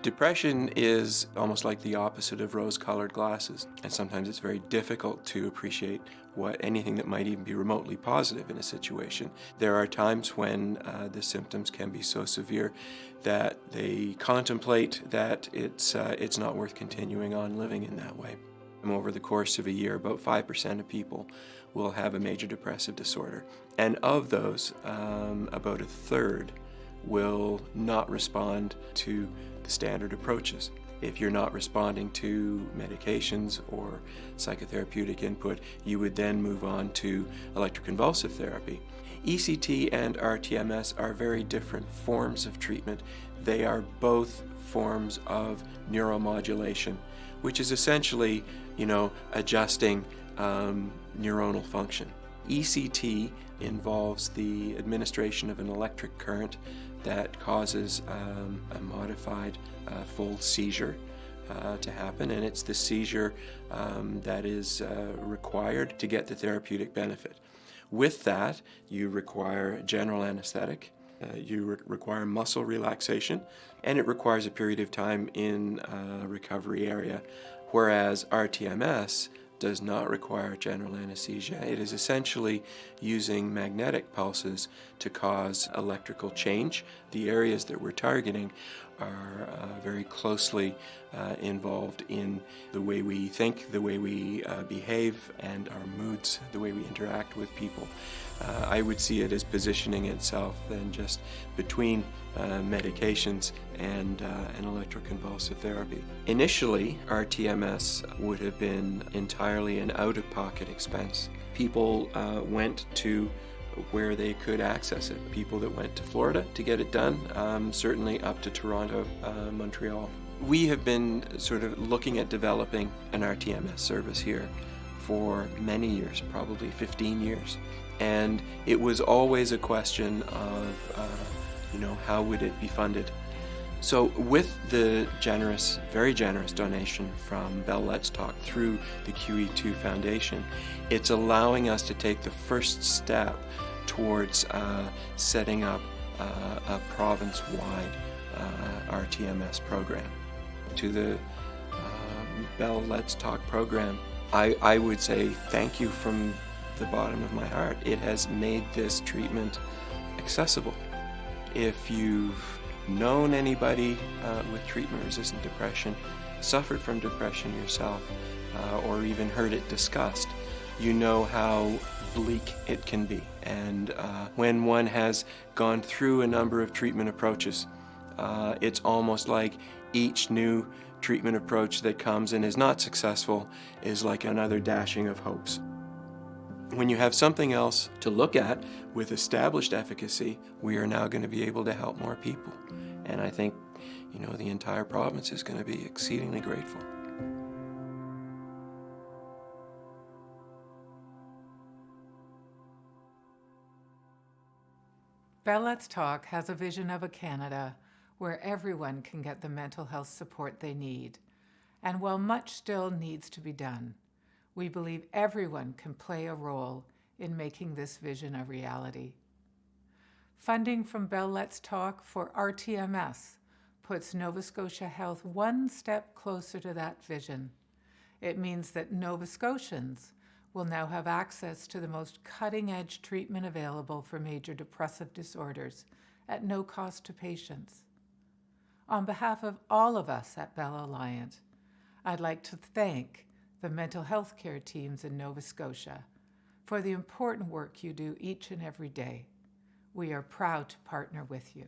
Depression is almost like the opposite of rose-colored glasses, and sometimes it's very difficult to appreciate anything that might even be remotely positive in a situation. There are times when the symptoms can be so severe that they contemplate that it's not worth continuing on living in that way. Over the course of a year, about 5% of people will have a major depressive disorder, and of those, about a third will not respond to the standard approaches. If you're not responding to medications or psychotherapeutic input, you would then move on to electroconvulsive therapy. ECT and rTMS are very different forms of treatment. They are both forms of neuromodulation, which is essentially, adjusting neuronal function. ECT involves the administration of an electric current that causes a modified full seizure to happen, and it's the seizure that is required to get the therapeutic benefit. With that, you require general anesthetic, you require muscle relaxation, and it requires a period of time in a recovery area, whereas rTMS does not require general anesthesia. It is essentially using magnetic pulses to cause electrical change. The areas that we're targeting are very closely involved in the way we think, the way we behave, and our moods, the way we interact with people. I would see it as positioning itself then just between medications and electroconvulsive therapy. Initially, rTMS would have been entirely an out-of-pocket expense. People went to where they could access it. People that went to Florida to get it done, certainly up to Toronto, Montreal. We have been sort of looking at developing an rTMS service here for many years, probably 15 years. And it was always a question of, how would it be funded? So with the very generous donation from Bell Let's Talk through the QE2 Foundation, it's allowing us to take the first step towards setting up a province-wide rTMS program. To the Bell Let's Talk program, I would say thank you from the bottom of my heart. It has made this treatment accessible. If you've known anybody with treatment-resistant depression, suffered from depression yourself, or even heard it discussed, you know how bleak it can be. And when one has gone through a number of treatment approaches, it's almost like each new treatment approach that comes and is not successful is like another dashing of hopes. When you have something else to look at with established efficacy, we are now going to be able to help more people. And I think, the entire province is going to be exceedingly grateful. Bell Let's Talk has a vision of a Canada where everyone can get the mental health support they need. And while much still needs to be done, we believe everyone can play a role in making this vision a reality. Funding from Bell Let's Talk for rTMS puts Nova Scotia Health one step closer to that vision. It means that Nova Scotians will now have access to the most cutting-edge treatment available for major depressive disorders at no cost to patients. On behalf of all of us at Bell Alliant, I'd like to thank the mental health care teams in Nova Scotia for the important work you do each and every day. We are proud to partner with you.